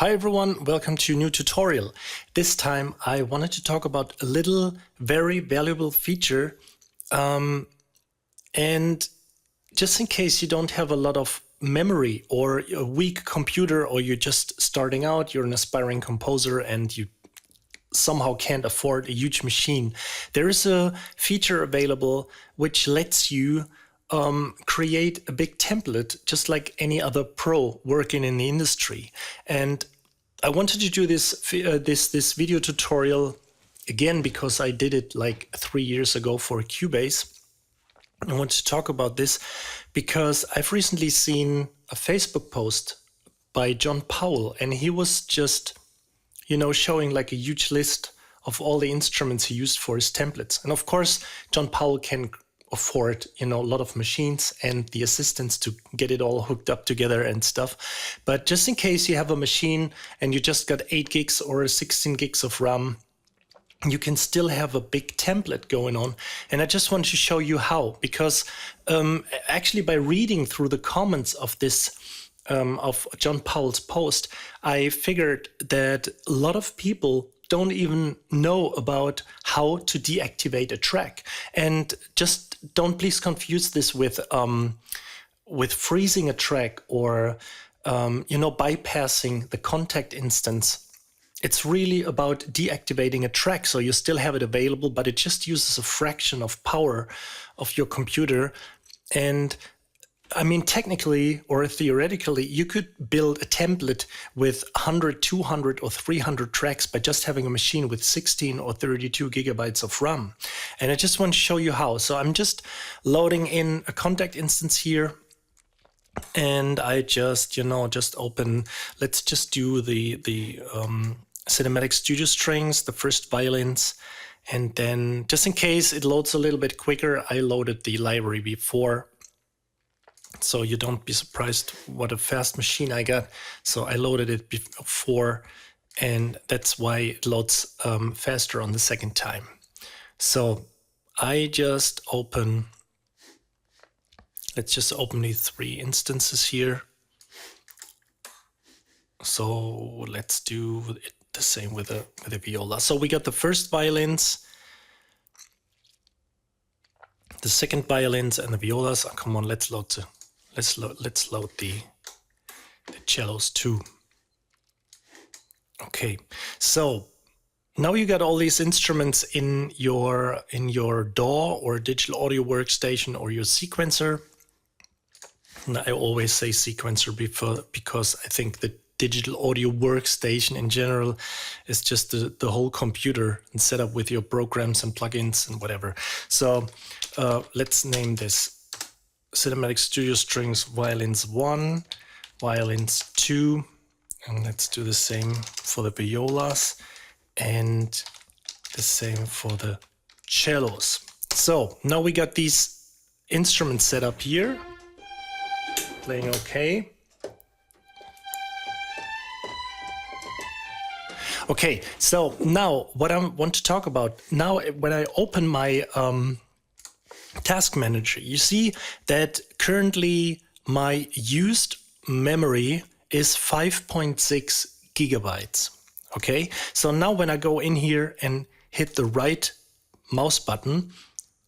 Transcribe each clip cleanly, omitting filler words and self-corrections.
Hi everyone, welcome to a new tutorial. This time I wanted to talk about a little very valuable feature and just in case you don't have a lot of memory or a weak computer or you're just starting out, you're an aspiring composer and you somehow can't afford a huge machine, there is a feature available which lets you create a big template just like any other pro working in the industry. And I wanted to do this video tutorial again because I did it like 3 years ago for Cubase. I want to talk about this because I've recently seen a Facebook post by John Powell, and he was just, showing like a huge list of all the instruments he used for his templates. And of course, John Powell can afford, a lot of machines and the assistants to get it all hooked up together and stuff. But just in case you have a machine and you just got 8 gigs or 16 gigs of RAM, you can still have a big template going on. And I just want to show you how, because actually by reading through the comments of this, of John Powell's post, I figured that a lot of people don't even know about how to deactivate a track. And just don't please confuse this with freezing a track or, bypassing the contact instance. It's really about deactivating a track. So you still have it available, but it just uses a fraction of power of your computer. And I mean, technically or theoretically, you could build a template with 100, 200 or 300 tracks by just having a machine with 16 or 32 gigabytes of RAM. And I just want to show you how. So I'm just loading in a contact instance here. And I just, just open, let's just do the Cinematic Studio strings, the first violins. And then just in case it loads a little bit quicker, I loaded the library before. So you don't be surprised what a fast machine I got. So I loaded it before, and that's why it loads faster on the second time. So I just let's just open these 3 instances here. So let's do it the same with the viola. So we got the first violins, the second violins, and the violas. Oh, come on, let's load the cellos too. Okay, so now you got all these instruments in your DAW or digital audio workstation or your sequencer. And I always say sequencer because I think the digital audio workstation in general is just the whole computer and set up with your programs and plugins and whatever. So let's name this Cinematic Studio Strings Violins 1, Violins 2, and let's do the same for the violas and the same for the cellos. So now we got these instruments set up here, playing okay. Okay, so now what I want to talk about, now when I open my Task Manager, you see that currently my used memory is 5.6 gigabytes. Okay, so now when I go in here and hit the right mouse button,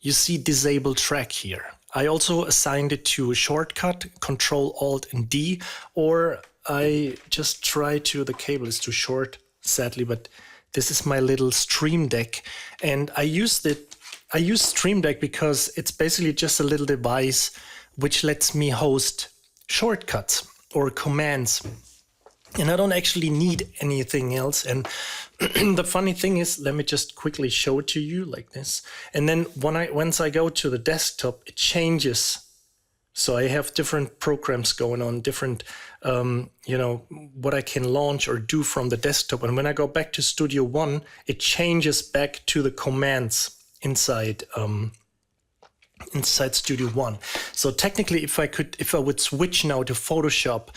you see disable track here. I also assigned it to a shortcut, Control Alt and D, or I just try to, the cable is too short, sadly, but this is my little Stream Deck, and I use Stream Deck because it's basically just a little device which lets me host shortcuts or commands. And I don't actually need anything else. And the funny thing is, let me just quickly show it to you like this. And then once I go to the desktop, it changes. So I have different programs going on, different, what I can launch or do from the desktop. And when I go back to Studio One, it changes back to the commands inside Studio One. So technically, if I would switch now to Photoshop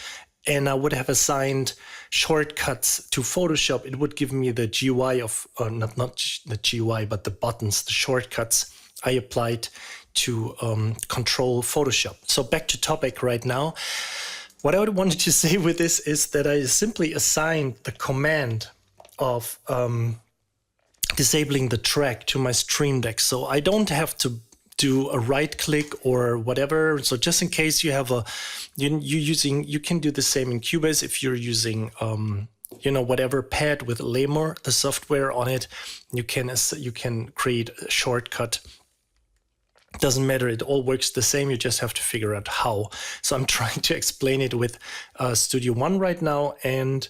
and I would have assigned shortcuts to Photoshop, it would give me the GUI of, not the GUI, but the buttons, the shortcuts I applied to control Photoshop. So back to topic right now. What I wanted to say with this is that I simply assigned the command of disabling the track to my Stream Deck. So I don't have to do a right click or whatever. So just in case you have you can do the same in Cubase if you're using whatever pad with Lemur, the software on it. You can create a shortcut. Doesn't matter, it all works the same, you just have to figure out how. So I'm trying to explain it with Studio One right now, and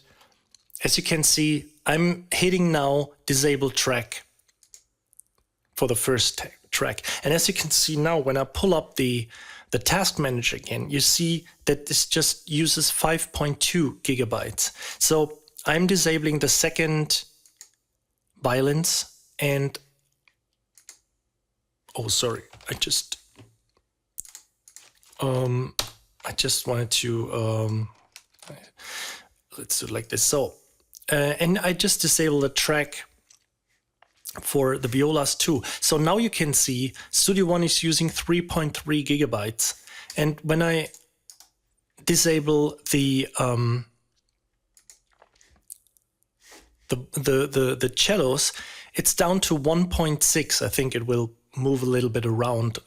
as you can see, I'm hitting now disable track for the first track. And as you can see now, when I pull up the task manager again, you see that this just uses 5.2 gigabytes. So I'm disabling the second violence and oh, sorry, I just wanted to, let's do it like this. So, and I just disabled the track for the violas too. So now you can see Studio One is using 3.3 gigabytes. And when I disable the cellos, it's down to 1.6. I think it will move a little bit around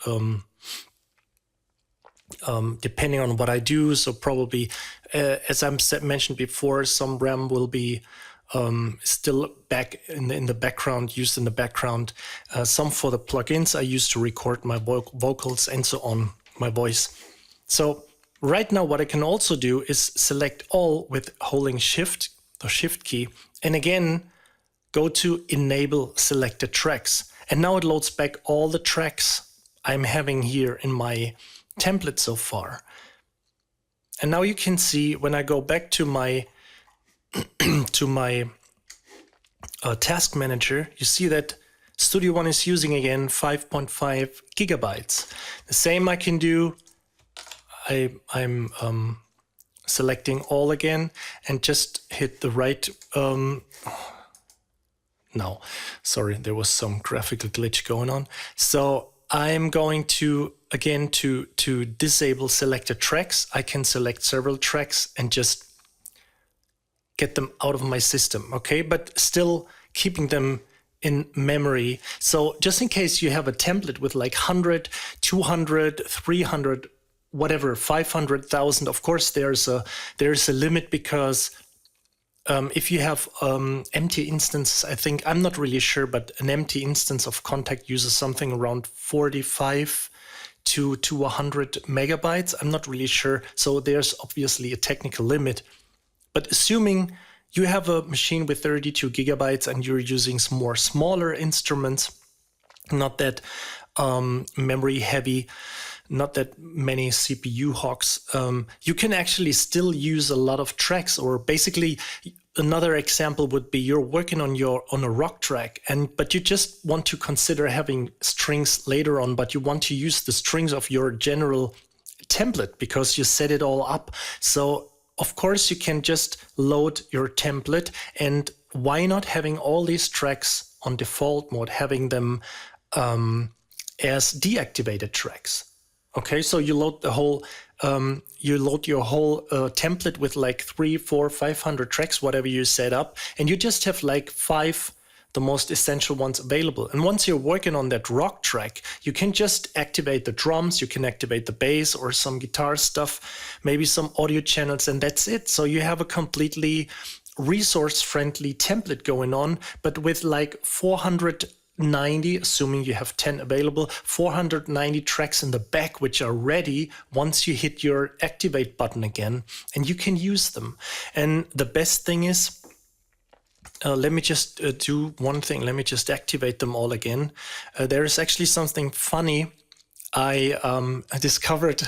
depending on what I do. So probably, as I mentioned before, some RAM will be still back in the background, used in the background. Some for the plugins I use to record my vocals and so on, my voice. So right now what I can also do is select all with holding Shift, the Shift key, and again go to enable selected tracks. And now it loads back all the tracks I'm having here in my template so far. And now you can see when I go back to my task manager, you see that Studio One is using again 5.5 gigabytes. The same I can do. I'm selecting all again and just hit the right. No, sorry, there was some graphical glitch going on. So I'm going to, again, to disable selected tracks. I can select several tracks and just get them out of my system, okay? But still keeping them in memory. So just in case you have a template with like 100, 200, 300, whatever, 500,000, of course there's a limit because if you have empty instances, I think, I'm not really sure, but an empty instance of Contact uses something around 45 to 100 megabytes. I'm not really sure. So there's obviously a technical limit. But assuming you have a machine with 32 gigabytes and you're using some more smaller instruments, not that memory heavy, not that many CPU hogs, you can actually still use a lot of tracks. Or basically another example would be you're working on a rock track, but you just want to consider having strings later on, but you want to use the strings of your general template because you set it all up. So of course you can just load your template, and why not having all these tracks on default mode, having them as deactivated tracks. Okay, so you load the whole, your whole template with like 300, 400, 500 tracks, whatever you set up, and you just have like 5, the most essential ones available. And once you're working on that rock track, you can just activate the drums, you can activate the bass or some guitar stuff, maybe some audio channels, and that's it. So you have a completely resource-friendly template going on, but with like 490, assuming you have 10 available, 490 tracks in the back, which are ready once you hit your activate button again, and you can use them. And the best thing is, let me just do one thing. Let me just activate them all again. There is actually something funny I discovered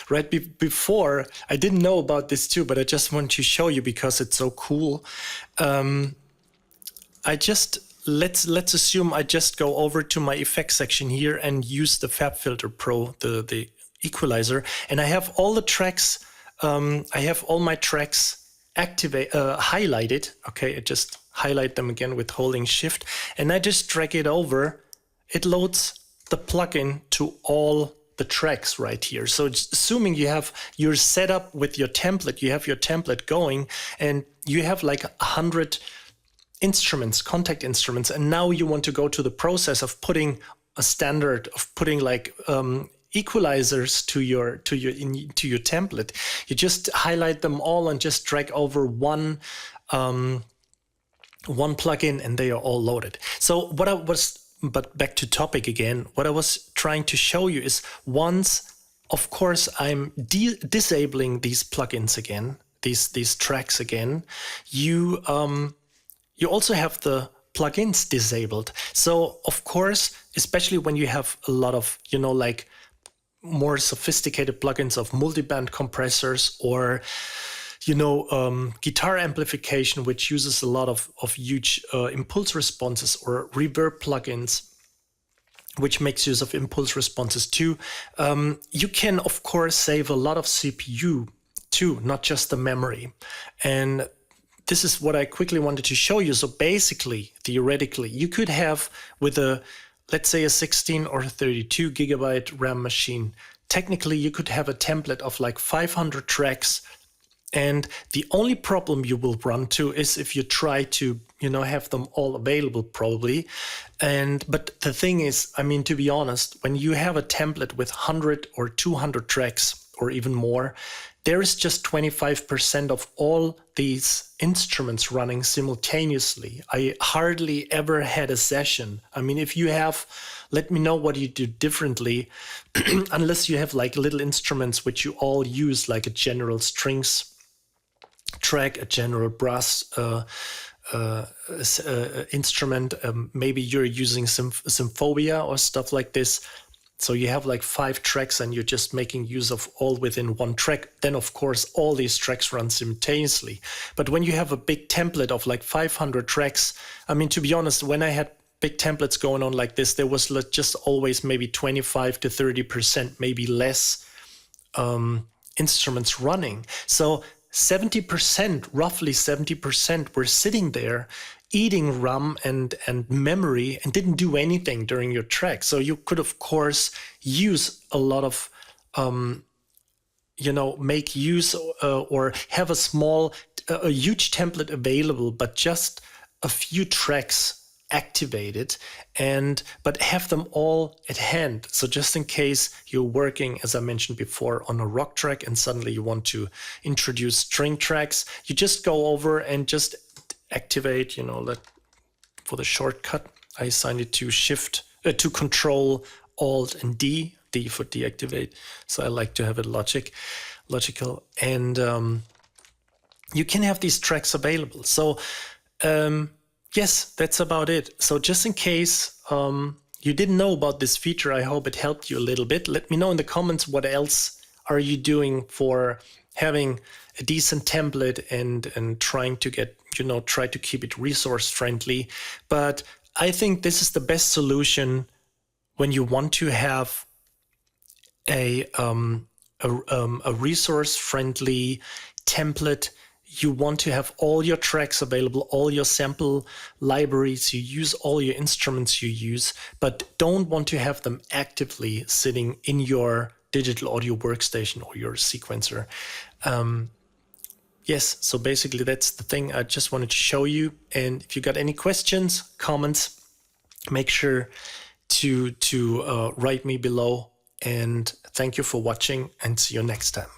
right before. I didn't know about this too, but I just want to show you because it's so cool. Let's assume I just go over to my effects section here and use the FabFilter Pro, the equalizer, and I have all the tracks. I have all my tracks highlighted. Okay, I just highlight them again with holding Shift, and I just drag it over. It loads the plugin to all the tracks right here. So just assuming you're set up with your template, you have your template going, and you have like 100 instruments, contact instruments, and now you want to go to the process of putting a standard, of putting like equalizers to your template. You just highlight them all and just drag over one plugin, and they are all loaded. So but back to topic again, what I was trying to show you is once, of course, I'm disabling these plugins again, these tracks again, you also have the plugins disabled. So of course, especially when you have a lot of, like more sophisticated plugins of multiband compressors or guitar amplification, which uses a lot of huge impulse responses, or reverb plugins, which makes use of impulse responses too. You can, of course, save a lot of CPU too, not just the memory. And this is what I quickly wanted to show you. So basically, theoretically, you could have with let's say a 16 or 32 gigabyte RAM machine, technically you could have a template of like 500 tracks. And the only problem you will run to is if you try to, have them all available probably. But the thing is, I mean, to be honest, when you have a template with 100 or 200 tracks or even more, there is just 25% of all these instruments running simultaneously. I hardly ever had a session. I mean, if you have, let me know what you do differently, unless you have like little instruments which you all use, like a general strings track, a general brass instrument. Maybe you're using Symphobia or stuff like this. So you have like 5 tracks and you're just making use of all within one track. Then, of course, all these tracks run simultaneously. But when you have a big template of like 500 tracks, I mean, to be honest, when I had big templates going on like this, there was just always maybe 25 to 30%, maybe less instruments running. So 70%, roughly 70% were sitting there eating RAM and memory and didn't do anything during your track. So you could, of course, use a lot of, make use or have a huge template available, but just a few tracks activated, but have them all at hand. So just in case you're working, as I mentioned before, on a rock track and suddenly you want to introduce string tracks, you just go over and just activate, for the shortcut, I assigned it to Control Alt and D for deactivate. So I like to have it logical, and you can have these tracks available. So yes, that's about it. So just in case you didn't know about this feature, I hope it helped you a little bit. Let me know in the comments what else are you doing for having a decent template and trying to get, try to keep it resource friendly. But I think this is the best solution when you want to have a resource friendly template. You want to have all your tracks available, all your sample libraries you use, all your instruments you use, but don't want to have them actively sitting in your digital audio workstation or your sequencer. Yes, so basically that's the thing I just wanted to show you. And if you got any questions, comments, make sure to write me below. And thank you for watching, and see you next time.